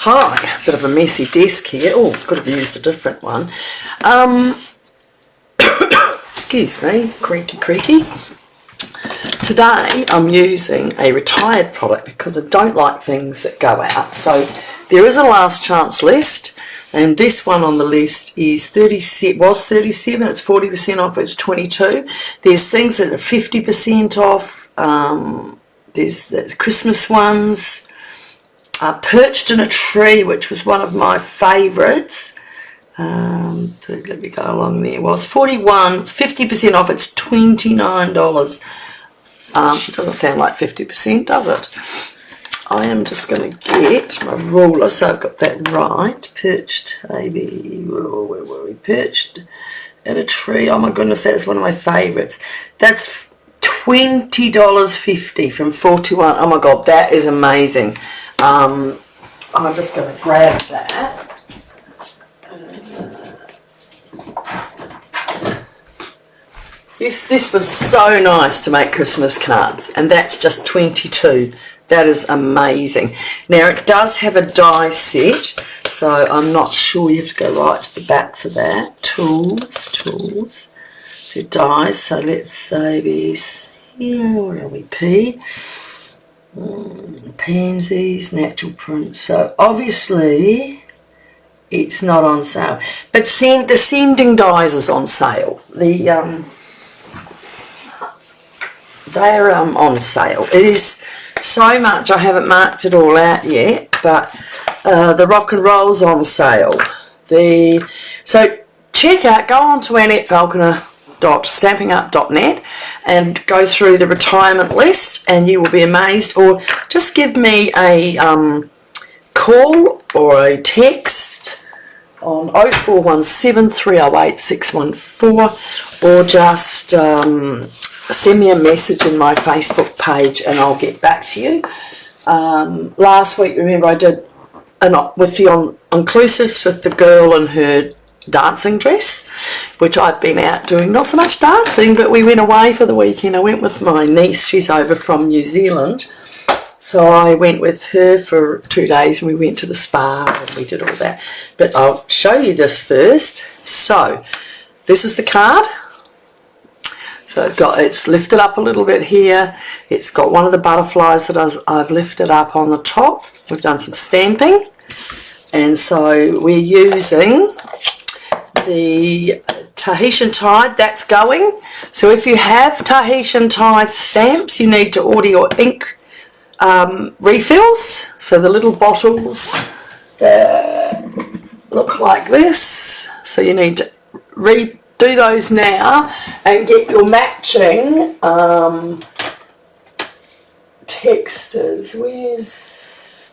Hi, bit of a messy desk here. Oh, could have used a different one. Excuse me, creaky. Today I'm using a retired product because I don't like things that go out. So there is a last chance list, and this one on the list is 37, was 37, it's 40% off, it's 22. There's things that are 50% off. There's the Christmas ones. Perched in a Tree, which was one of my favourites. Let me go along there. It was 41, 50% off, it's $29. It doesn't sound like 50%, does it? I am just going to get my ruler so I've got that right. Perched, maybe, where were we? Perched in a Tree. Oh my goodness, that's one of my favourites. That's $20.50 from 41. Oh my god, that is amazing. I'm just going to grab that. This was so nice to make Christmas cards, and that's just 22. That is amazing. Now it does have a die set, so I'm not sure, you have to go right to the back for that. Tools. So dies, so let's say this here, where are we, P? Pansies, natural print. So obviously it's not on sale, but the sending dies is on sale. They're on sale. It is so much, I haven't marked it all out yet, but the rock and roll's on sale. So check out, go on to AnnetteFalconer.stampinup.net and go through the retirement list, and you will be amazed. Or just give me a call or a text on 0417 308 614, or just send me a message in my Facebook page and I'll get back to you. Last week, remember, I did with the inclusives with the girl in her dancing dress, which I've been out doing not so much dancing, but we went away for the weekend. I went with my niece, she's over from New Zealand, so I went with her for 2 days and we went to the spa and we did all that. But I'll show you this first. So this is the card. So it's lifted up a little bit here. It's got one of the butterflies that I've lifted up on the top. We've done some stamping, and so we're using the Tahitian Tide, that's going. So if you have Tahitian Tide stamps, you need to order your ink refills. So the little bottles that look like this. So you need to redo those now and get your matching textures. Is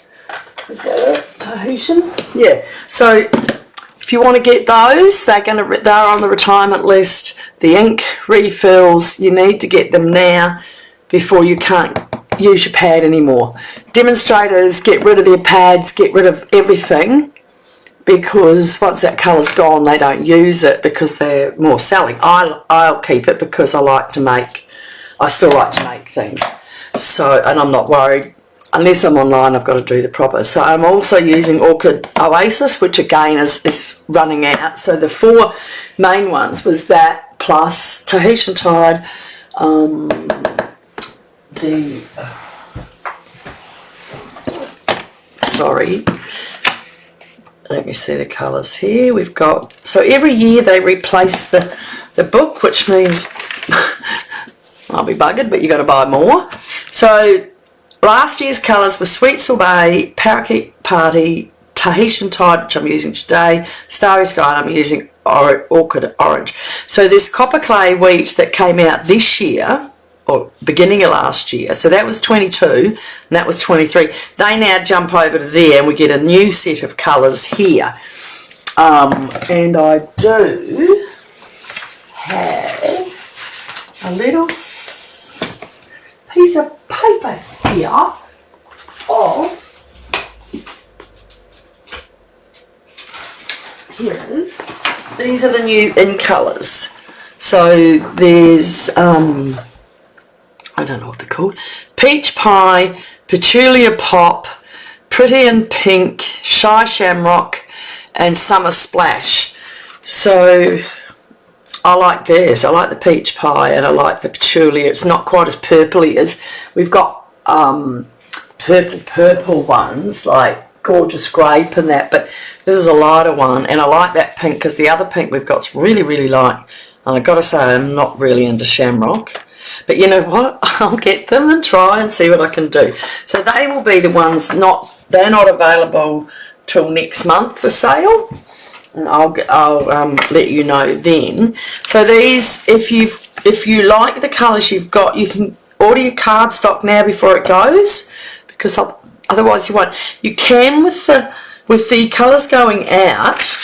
that it? Tahitian? Yeah. So if you want to get those, they're on the retirement list. The ink refills, you need to get them now before you can't use your pad anymore. Demonstrators get rid of their pads, get rid of everything, because once that colour's gone, they don't use it because they're more selling. I'll keep it because I still like to make things. So, and I'm not worried. Unless I'm online, I've got to do the proper. So I'm also using Orchid Oasis, which again is running out. So the 4 main ones was that, plus Tahitian Tide, let me see the colours here. We've got, so every year they replace the book, which means I'll be buggered, but you've got to buy more. So last year's colours were Sweet Sorbet, Parakeet Party, Tahitian Tide, which I'm using today, Starry Sky, and I'm using Orchid Orange. So this Copper Clay Wheat that came out this year, or beginning of last year, so that was 22 and that was 23. They now jump over to there and we get a new set of colours here. And I do have a little piece of paper here these are the new in colours. So there's I don't know what they're called, Peach Pie, Petulia Pop, Pretty in Pink, Shy Shamrock, and Summer Splash. So I like theirs. I like the peach pie and I like the patchouli. It's not quite as purpley as we've got purple ones like Gorgeous Grape and that, but this is a lighter one, and I like that pink because the other pink we've got's really light. And I've got to say, I'm not really into shamrock, but you know what? I'll get them and try and see what I can do. So they will be the ones they're not available till next month for sale, and I'll let you know then. So these, if you like the colours you've got, you can order your cardstock now before it goes, because otherwise you won't. You can with the colours going out,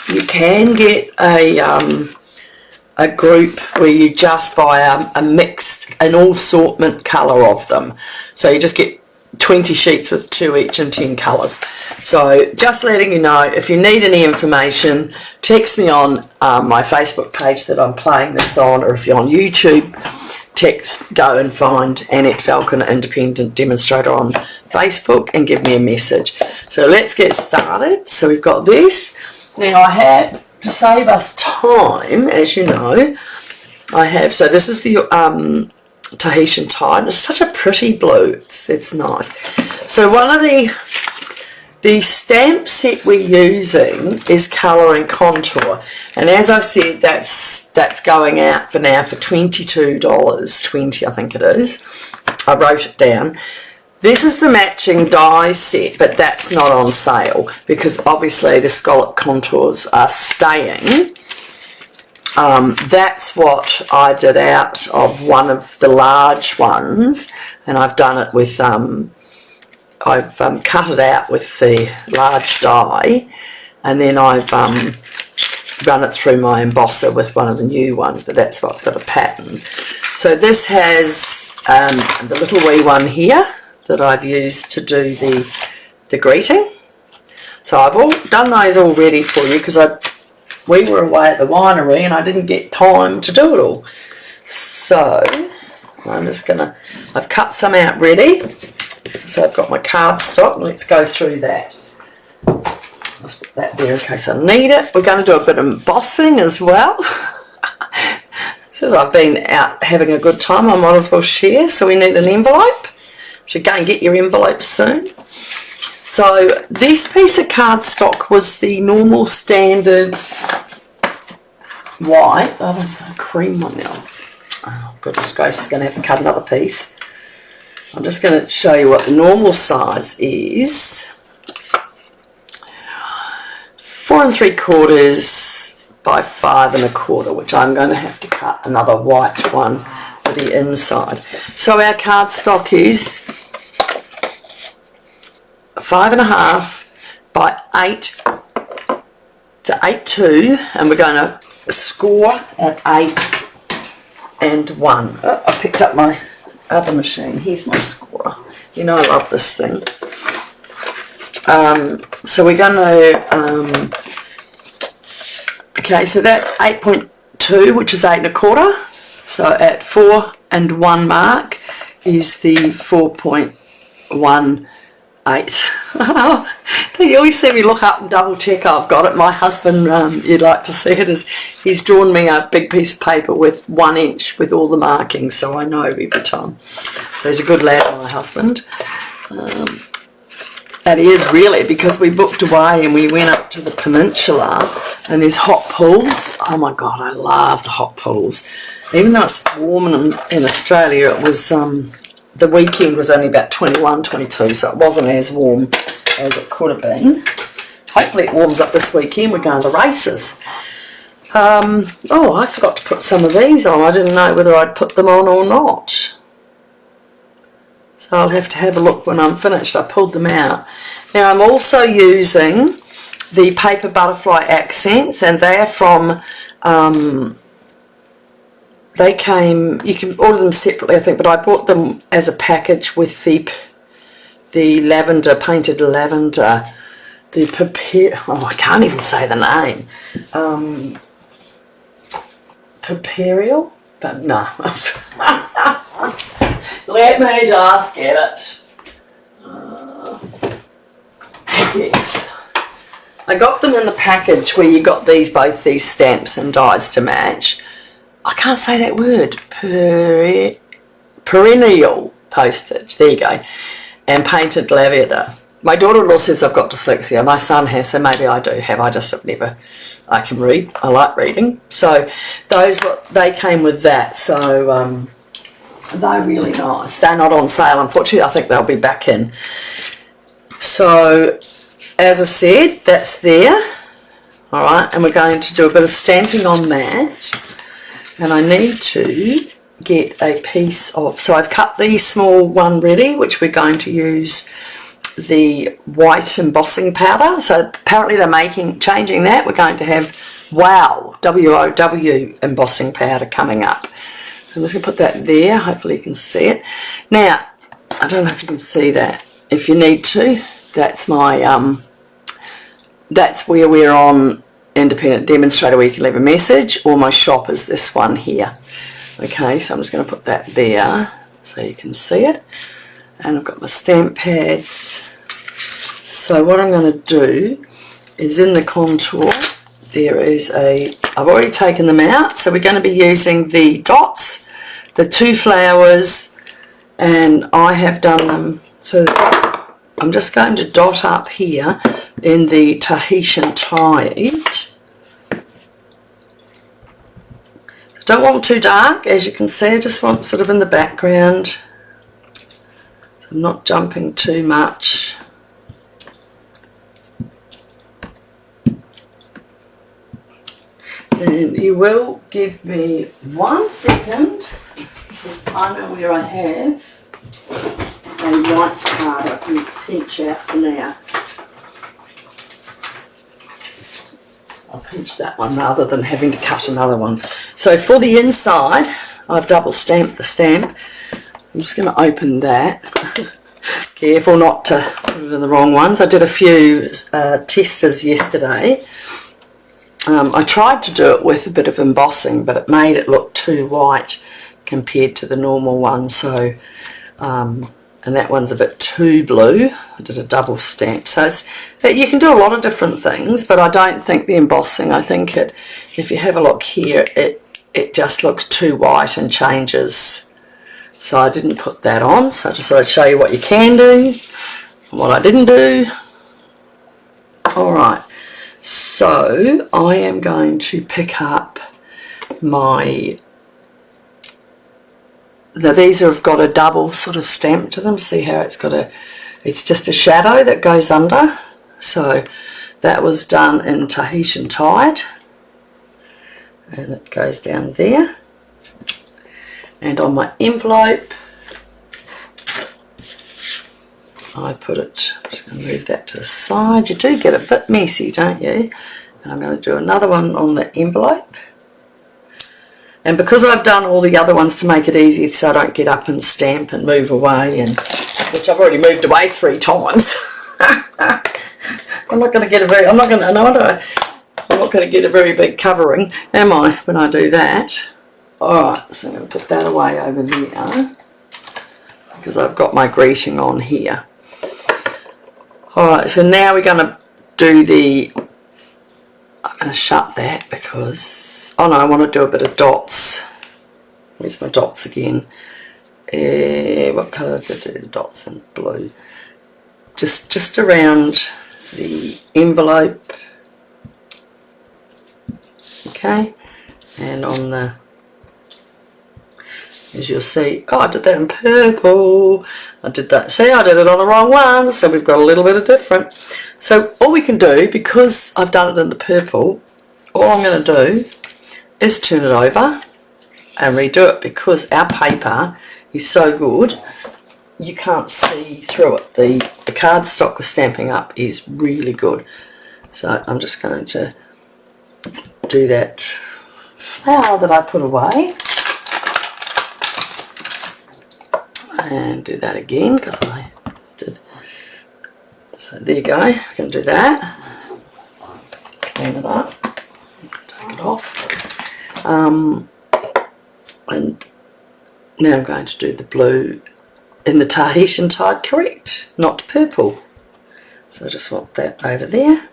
you can get a group where you just buy an all assortment colour of them. So you just get 20 sheets with 2 each and 10 colours. So just letting you know, if you need any information, text me on my Facebook page that I'm playing this on, or if you're on YouTube, go and find Annette Falconer Independent Demonstrator on Facebook and give me a message. So let's get started. So we've got this. Now I have, to save us time, as you know, so this is the Tahitian Tide. It's such a pretty blue. It's nice. So one of the stamp set we're using is Colour and Contour, and as I said, that's going out for now for $22.20, I think it is. I wrote it down. This is the matching dies set, but that's not on sale because obviously the scallop contours are staying. That's what I did out of one of the large ones, and I've done it with I've cut it out with the large die, and then I've run it through my embosser with one of the new ones, but that's what's got a pattern. So this has the little wee one here that I've used to do the greeting. So I've done those already for you because we were away at the winery and I didn't get time to do it all. So I'm just gonna, I've cut some out ready. So I've got my cardstock. Let's go through that. Let's put that there in case I need it. We're going to do a bit of embossing as well. Since I've been out having a good time, I might as well share. So we need an envelope. So go and get your envelope soon. So this piece of cardstock was the normal standard white. I don't have a cream one now. Oh, goodness gracious, going to have to cut another piece. I'm just going to show you what the normal size is. 4 3/4 by 5 1/4, which I'm going to have to cut another white one for the inside. So our cardstock is 5 1/2 by 8 to 8.2, and we're going to score at 8 and 1. Oh, I picked up my other machine. Here's my scorer. You know I love this thing. So we're going to okay, so that's 8.2, which is 8 1/4. So at 4 and 1 mark is the 4.18. You always see me look up and double check I've got it. My husband, you'd like to see it, is he's drawn me a big piece of paper with 1 inch with all the markings, so I know every time. So he's a good lad, my husband. And he is really, because we booked away and we went up to the peninsula and there's hot pools. Oh my God, I love the hot pools. Even though it's warm in Australia, it was the weekend was only about 21, 22, so it wasn't as warm as it could have been. Hopefully it warms up this weekend. We're going to the races. Oh, I forgot to put some of these on. I didn't know whether I'd put them on or not. So I'll have to have a look when I'm finished. I pulled them out. Now I'm also using the paper butterfly accents, and they're from, they came, you can order them separately I think, but I bought them as a package with the lavender, painted lavender, I can't even say the name, Paperial, but no. Let me just get it. Yes. I got them in the package where you got both these stamps and dies to match. I can't say that word. Perennial postage. There you go. And painted lavender. My daughter-in-law says I've got dyslexia. My son has, so maybe I do have. I just have never. I can read. I like reading. So they came with that. So they're really nice. They're not on sale, unfortunately. I think they'll be back in. So, as I said, that's there. All right, and we're going to do a bit of stamping on that. And I need to get a piece of... So I've cut the small one ready, which we're going to use the white embossing powder. So apparently they're changing that. We're going to have WOW, W-O-W embossing powder coming up. So I'm just going to put that there. Hopefully you can see it. Now, I don't know if you can see that. If you need to, that's my... that's where we're on Independent Demonstrator where you can leave a message, or my shop is this one here. Okay, so I'm just going to put that there so you can see it. And I've got my stamp pads. So what I'm going to do is in the contour, there is I've already taken them out, so we're going to be using the dots, the 2 flowers, and I have done them, so I'm just going to dot up here in the Tahitian Tide. Don't want too dark, as you can see. I just want sort of in the background. So I'm not jumping too much. And you will give me 1 second, because I know where I have a white card I can pinch out for now. I'll pinch that one rather than having to cut another one. So for the inside, I've double stamped the stamp. I'm just going to open that. Careful not to put it in the wrong ones. I did a few testers yesterday. I tried to do it with a bit of embossing, but it made it look too white compared to the normal one. So, and that one's a bit too blue. I did a double stamp. So you can do a lot of different things, but I don't think the embossing, I think if you have a look here, it just looks too white and changes. So I didn't put that on. So I just thought I'd show you what you can do and what I didn't do. All right. So I am going to pick up my... Now these have got a double sort of stamp to them. See how it's got it's just a shadow that goes under. So that was done in Tahitian Tide. And it goes down there. And on my envelope, I put it, I'm just going to move that to the side. You do get a bit messy, don't you? And I'm going to do another one on the envelope. And because I've done all the other ones to make it easy so I don't get up and stamp and move away, and which I've already moved away 3 times. I'm not going to get a very, I'm not going to get a very big covering, am I, when I do that? Alright, so I'm going to put that away over there because I've got my greeting on here. Alright, so now we're going to do the... I'm going to shut that because... Oh no, I want to do a bit of dots. Where's my dots again? What colour did I do the dots in? Blue. Just around the envelope. Okay. And on the... As you'll see, oh, I did that in purple. I did that. See, I did it on the wrong one, so we've got a little bit of different. So all we can do, because I've done it in the purple, all I'm going to do is turn it over and redo it, because our paper is so good, you can't see through it. The cardstock with Stampin' Up is really good. So I'm just going to do that flower that I put away. And do that again because I did. So there you go. We can do that. Clean it up. Take it off. And now I'm going to do the blue in the Tahitian Tide, correct? Not purple. So I just want that over there.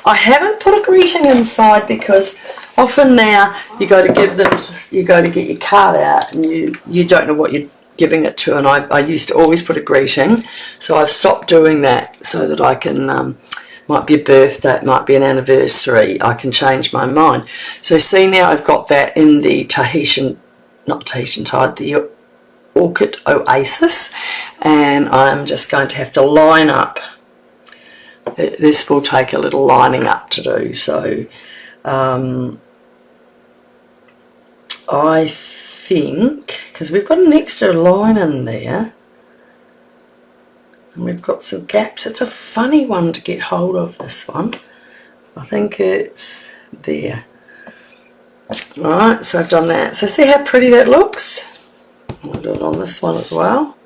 I haven't put a greeting inside because often now you go to give them, you go to get your card out and you don't know what you're giving it to, and I used to always put a greeting, so I've stopped doing that so that I can, might be a birthday, it might be an anniversary, I can change my mind. So see, now I've got that in the not Tahitian tide, the Orchid Oasis, and I'm just going to have to line up. This will take a little lining up to do, so I think, because we've got an extra line in there and we've got some gaps, it's a funny one to get hold of, this one. I think it's there. Alright, so I've done that. So see how pretty that looks? I'll do it on this one as well.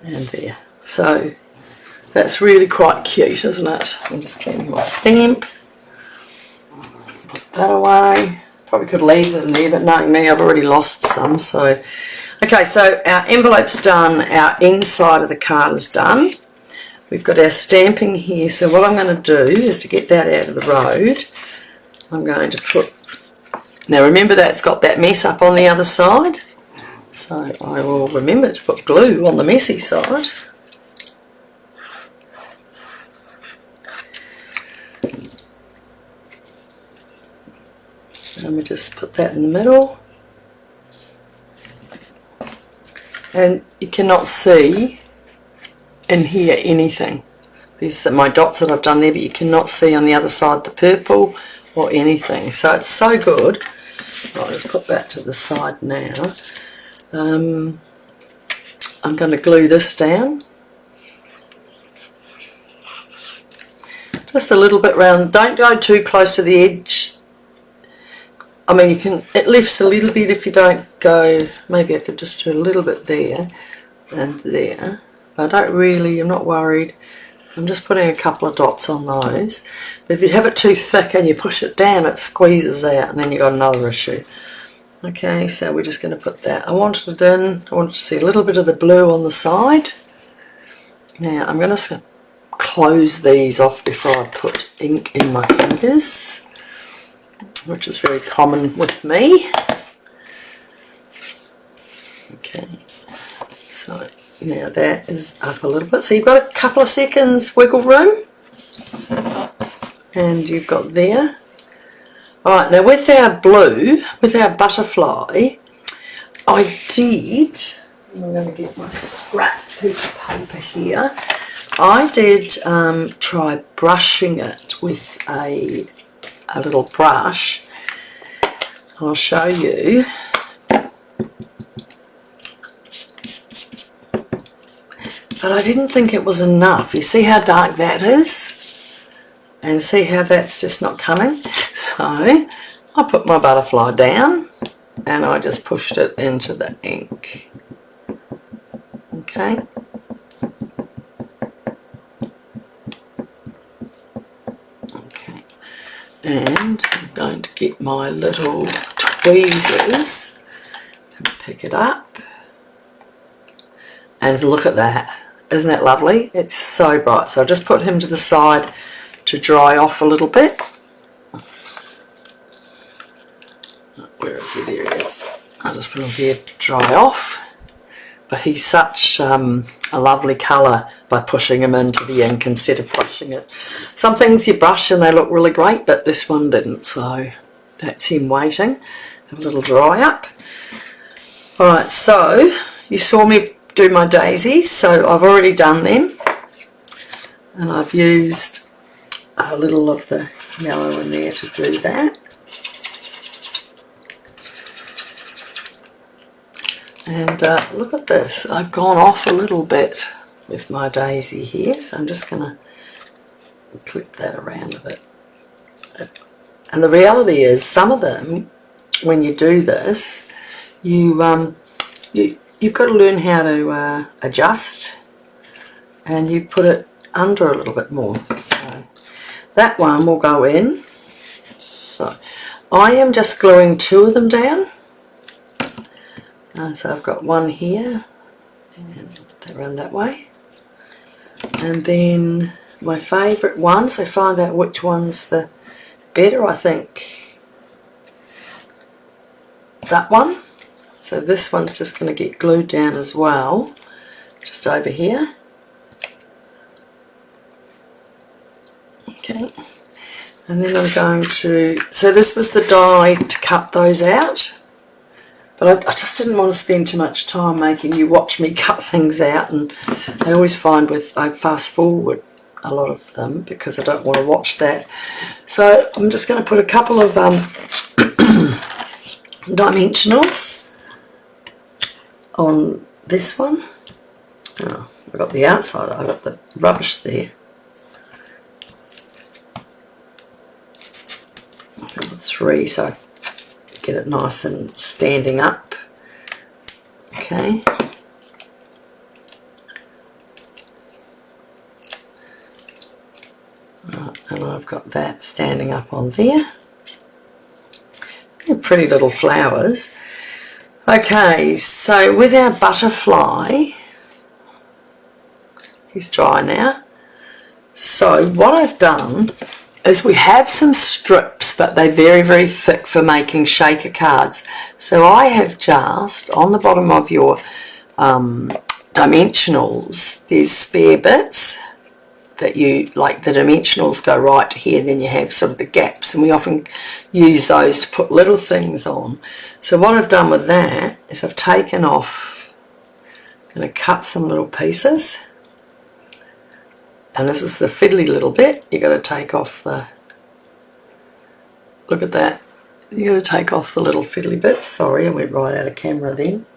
And there. So that's really quite cute, isn't it? I'm just cleaning my stamp. Put that away. Probably could leave it in there, but knowing me, I've already lost some. So, okay, so our envelope's done. Our inside of the card is done. We've got our stamping here. So what I'm going to do is, to get that out of the road, I'm going to put... Now remember, that's got that mess up on the other side. So I will remember to put glue on the messy side. Let me just put that in the middle. And you cannot see in here anything. These are my dots that I've done there, but you cannot see on the other side the purple or anything. So it's so good. I'll just put that to the side now. I'm going to glue this down. Just a little bit round. Don't go too close to the edge. I mean, you can, it lifts a little bit if you don't go, maybe I could just do a little bit there and there. But I don't really, I'm not worried. I'm just putting a couple of dots on those. But if you have it too thick and you push it down, it squeezes out and then you've got another issue. Okay, so we're just going to put that. I wanted it in, I wanted to see a little bit of the blue on the side. Now I'm going to close these off before I put ink in my fingers, which is very common with me. Okay, so now that is up a little bit. So you've got a couple of seconds wiggle room, and you've got there. Alright, now with our blue, with our butterfly, I did, I'm going to get my scrap piece of paper here, I did try brushing it with a little brush. I'll show you. But I didn't think it was enough. You see how dark that is? And see how that's just not coming? So I put my butterfly down and I just pushed it into the ink. Okay. Okay. And I'm going to get my little tweezers and pick it up. And look at that. Isn't that lovely? It's so bright. So I'll just put him to the side to dry off a little bit. Where is he? There he is. I'll just put him here to dry off. But he's such a lovely colour by pushing him into the ink instead of brushing it. Some things you brush and they look really great, but this one didn't. So that's him waiting. Have a little dry up. Alright, so you saw me do my daisies, so I've already done them. And I've used a little of the yellow in there to do that. And look at this, I've gone off a little bit with my daisy here, so I'm just going to clip that around a bit. And the reality is, some of them, when you do this, you've got to learn how to adjust, and you put it under a little bit more. So that one will go in. So I am just gluing 2 of them down, So I've got one here, and put that around that way. And then my favourite one, so find out which one's the better, I think that one. So this one's just going to get glued down as well, just over here. Okay, and then I'm going to, so this was the die to cut those out, but I just didn't want to spend too much time making you watch me cut things out, and I always find I fast forward a lot of them because I don't want to watch that. So I'm just going to put a couple of dimensionals on this one. Oh, I've got the outside, I've got the rubbish there. Three, so I get it nice and standing up. Okay. Right, and I've got that standing up on there. They're pretty little flowers. Okay, so with our butterfly, he's dry now. So what I've done is we have some strips, but they're very, very thick for making shaker cards. So I have just, on the bottom of your dimensionals, there's spare bits that you, like the dimensionals go right here, then you have sort of the gaps, and we often use those to put little things on. So what I've done with that is I've taken off, I'm going to cut some little pieces. And this is the fiddly little bit. You've got to take off the, look at that. You've got to take off the little fiddly bits. Sorry, I went right out of camera then.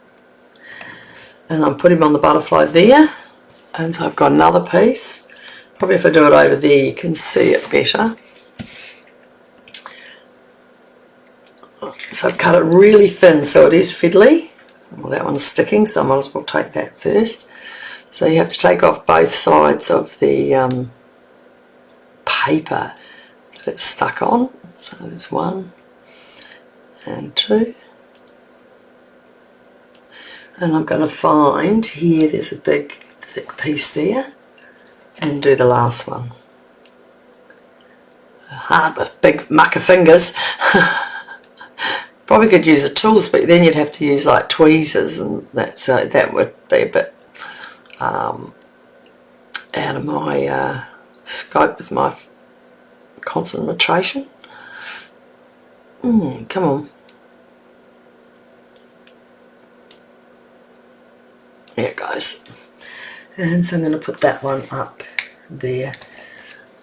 And I'm putting him on the butterfly there. And so I've got another piece. Probably if I do it over there, you can see it better. So I've cut it really thin so it is fiddly. Well, that one's sticking, so I might as well take that first. So you have to take off both sides of the paper that it's stuck on. So there's 1 and 2. And I'm going to find here, there's a big thick piece there, and do the last one. Hard with big mucker fingers. Probably could use the tools, but then you'd have to use like tweezers, and that would be a bit out of my scope with my concentration. Come on. There it goes. And so I'm going to put that one up there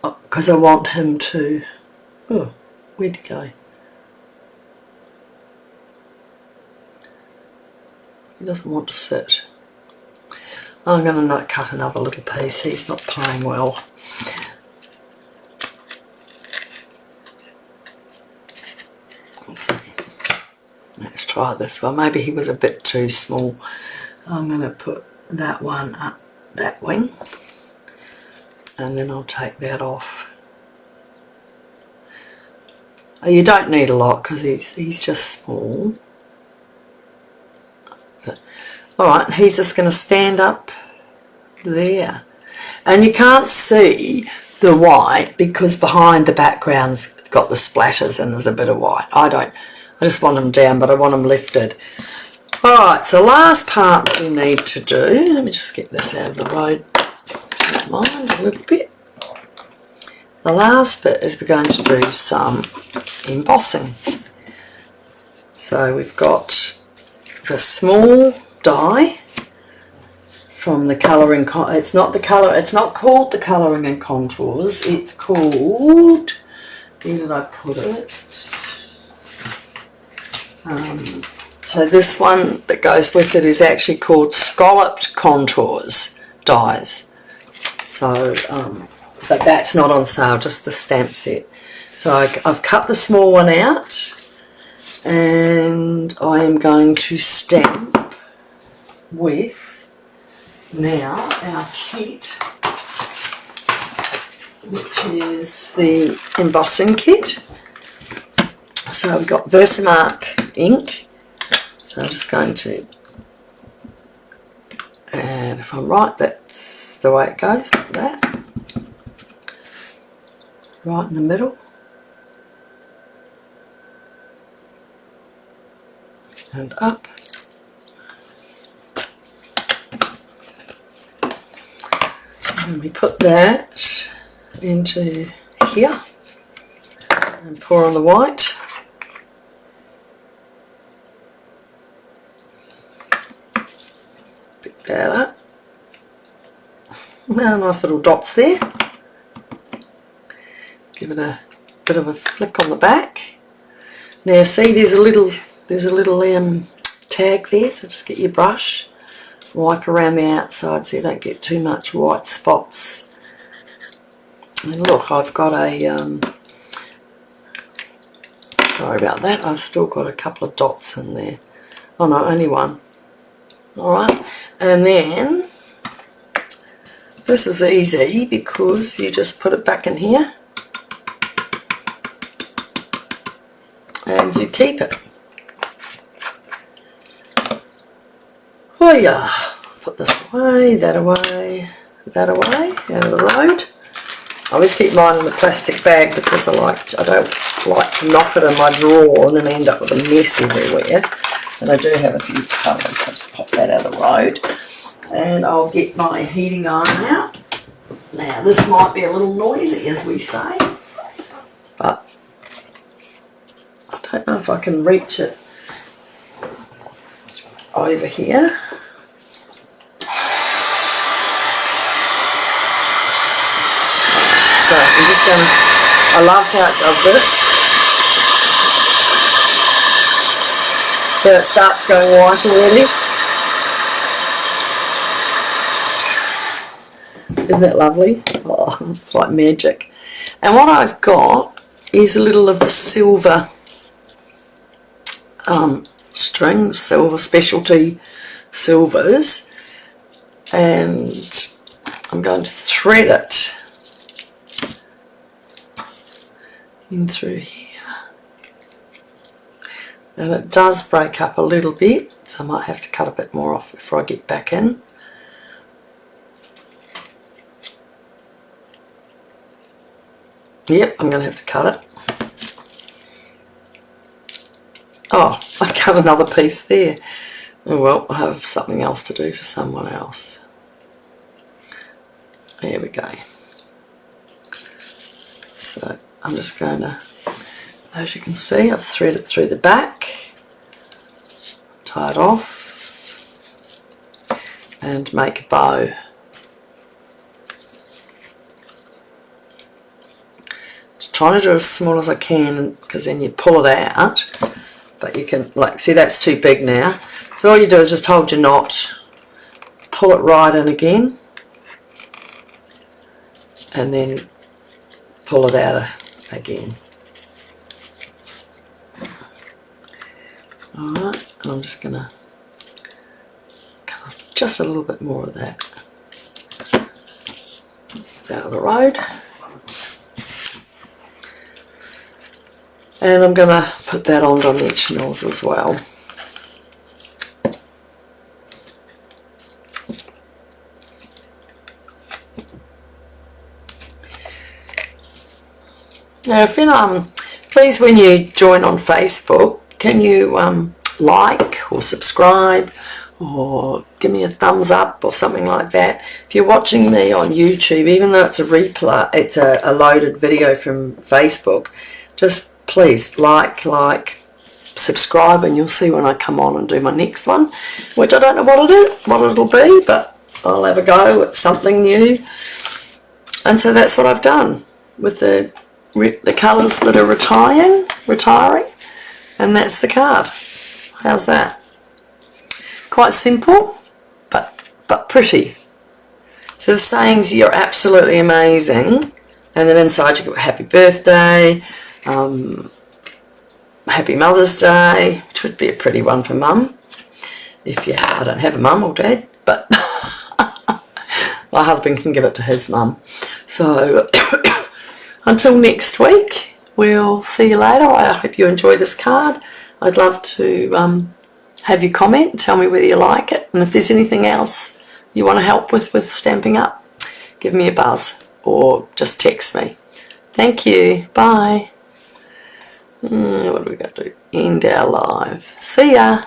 because I want him to, oh, where'd he go? He doesn't want to sit. I'm going to cut another little piece. He's not playing well. Okay. Let's try this one. Maybe he was a bit too small. I'm going to put that one up that wing, and then I'll take that off. Oh, you don't need a lot because he's just small. So, alright, he's just going to stand up there. And you can't see the white because behind the background's got the splatters and there's a bit of white. I just want them down, but I want them lifted. Alright, so last part that we need to do, let me just get this out of the road, if you don't mind, a little bit. The last bit is we're going to do some embossing. So we've got the small die from the colouring, it's not called the Colouring and Contours, it's called, where did I put it? So this one that goes with it is actually called Scalloped Contours dies. So, but that's not on sale, just the stamp set. So I've cut the small one out, and I am going to stamp with now our kit, which is the embossing kit. So we've got Versamark ink. So I'm just going to And if I'm right, that's the way it goes, like that. Right in the middle. And up. And we put that into here and pour on the white. Pick that up. Now nice little dots there. Give it a bit of a flick on the back. Now see, there's a little tag there, so just get your brush, wipe around the outside so you don't get too much white spots. And look, I've got a sorry about that, I've still got a couple of dots in there. Oh no, only one. Alright, and then this is easy because you just put it back in here and you keep it. Oh yeah, put this away, that away, that away, out of the road. I always keep mine in the plastic bag because I don't like to knock it in my drawer and then end up with a mess everywhere. And I do have a few colours, so I'll just pop that out of the road. And I'll get my heating iron out. Now this might be a little noisy, as we say, but I don't know if I can reach it over here. So I'm just going to, I love how it does this. So it starts going white already. Isn't that lovely? Oh, it's like magic. And what I've got is a little of the silver string, silver specialty silvers, and I'm going to thread it in through here. And it does break up a little bit, so I might have to cut a bit more off before I get back in. Yep, I'm going to have to cut it. Oh, I cut another piece there. Oh well, I have something else to do for someone else. There we go. So I'm just going to, as you can see, I've threaded through the back, tie it off, and make a bow. Just trying to do as small as I can, because then you pull it out. But you can, like, see that's too big now. So all you do is just hold your knot, pull it right in again, and then pull it out again. Alright, and I'm just going to cut off just a little bit more of that out of the road. And I'm going to put that on dimensionals as well. Now, if please, when you join on Facebook, can you like or subscribe or give me a thumbs up or something like that? If you're watching me on YouTube, even though it's a replay, it's a loaded video from Facebook, just please like, subscribe, and you'll see when I come on and do my next one, which I don't know what it'll be, but I'll have a go at something new. And so that's what I've done with the colours that are retiring, and that's the card. How's that? Quite simple, but pretty. So the sayings, you're absolutely amazing, and then inside you got happy birthday, happy Mother's Day, which would be a pretty one for Mum. I don't have a mum or dad, but my husband can give it to his mum. So until next week, we'll see you later. I hope you enjoy this card. I'd love to have you comment, tell me whether you like it, and if there's anything else you want to help with Stamping Up, give me a buzz or just text me. Thank you. Bye. What do we got to do? End our live. See ya.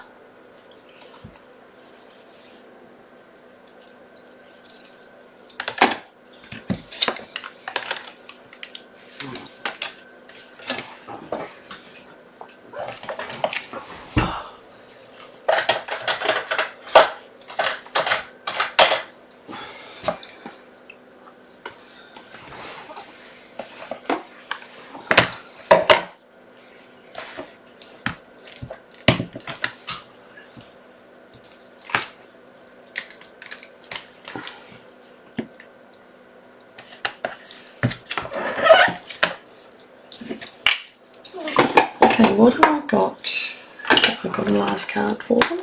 Okay, what have I got? I've got a last card for them.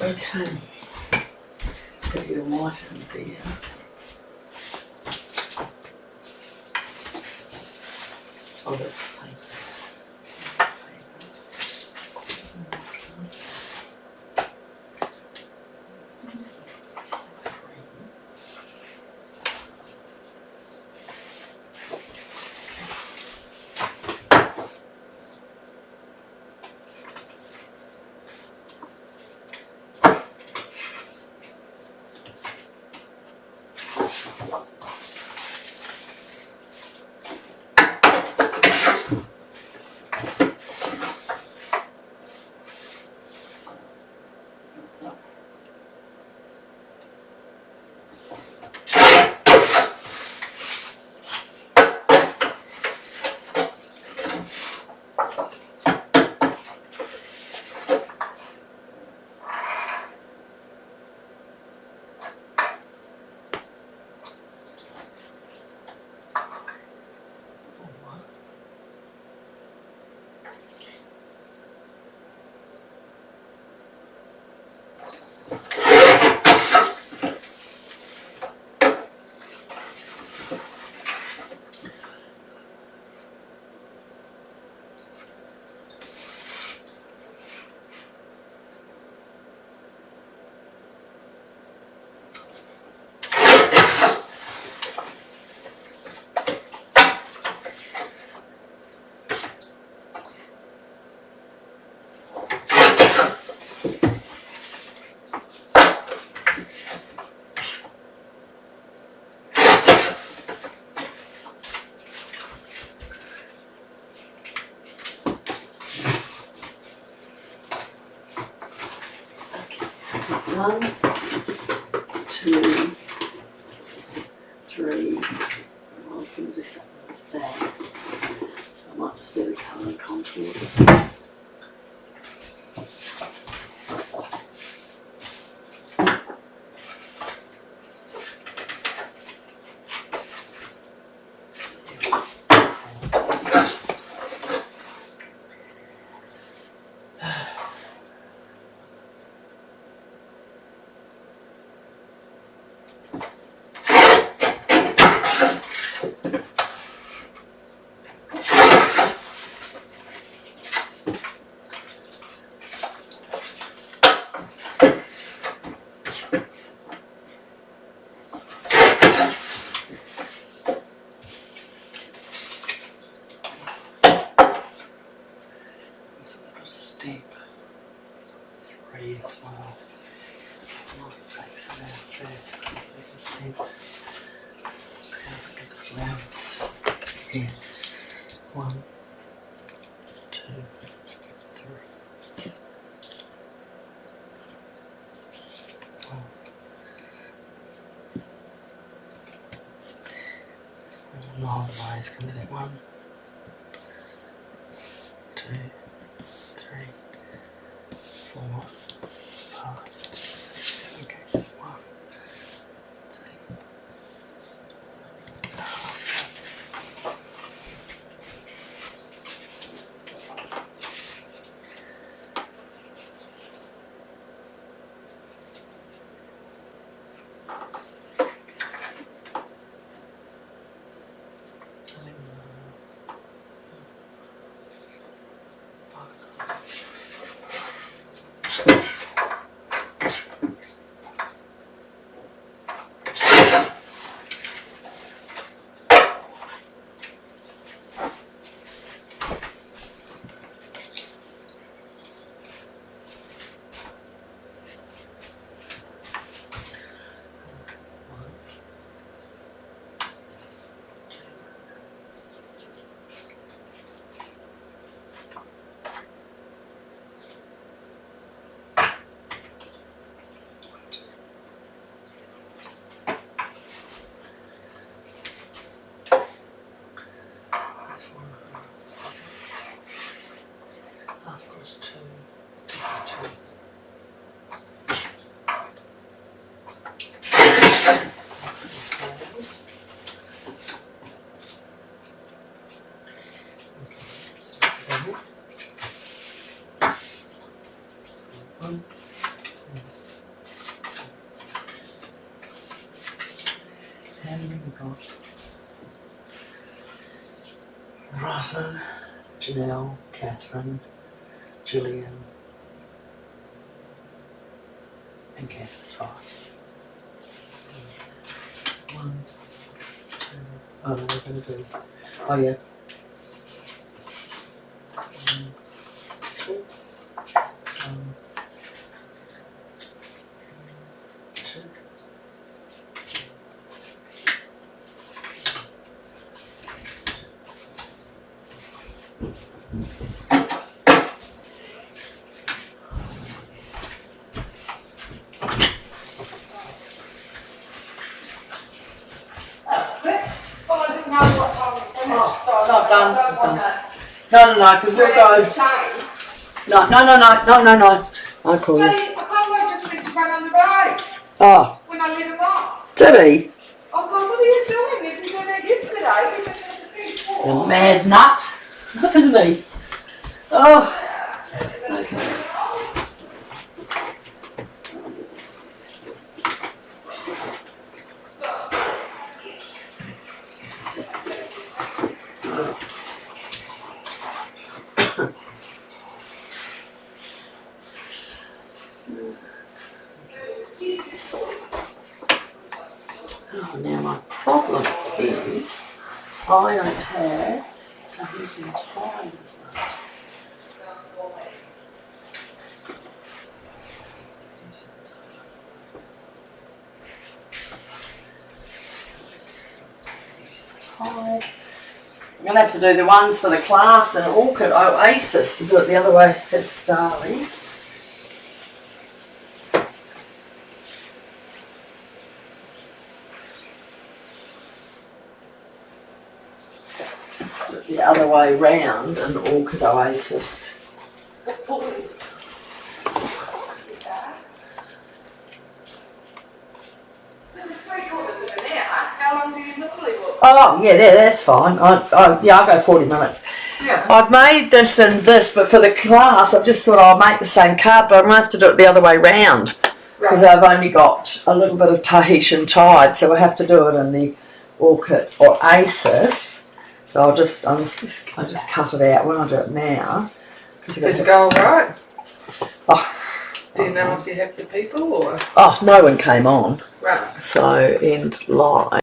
Okay, gotta get a white in there. Oh, that's paper. One, two, three. I was going to do something like that. So I might just do the colour contours. Step 3 as well. I might take some out there. You can see how the flowers here. 1, 2, 3. 1. No way it's going to do that. 1, 2, 3, 4, 5, 6. Okay, 1, 2. How many have we got? Rosalind, Janelle, Catherine, Gillian, and Kath's 5. 1, 2. Oh, no, we're going to do. Oh, yeah. 1, 2. 2. No, done. No, because we'll go. No. I call Daddy, it. I can't wait just for him to run on the road Oh, when I leave him off. did he? I was like, what are you doing? You didn't do that yesterday. You just had to be A poor. mad nut, isn't he? Oh. Okay. Oh, now my problem is I don't have cohesion time as much. I'm going to have to do the ones for the class in Orchid Oasis to do it the other way. It's darling. Do it the other way round in Orchid Oasis. How long do you normally look? Oh, yeah, that's fine. I'll go 40 minutes. Yeah. I've made this and this, but for the class, I've just thought I'll make the same card, but I'm going to have to do it the other way round. Because I've only got a little bit of Tahitian tide, so I have to do it in the Orchid Oasis. So I just cut it out when I do it now. Did you go all right? Oh, Do you know if you have the people or? oh, no one came on. Right. So end live.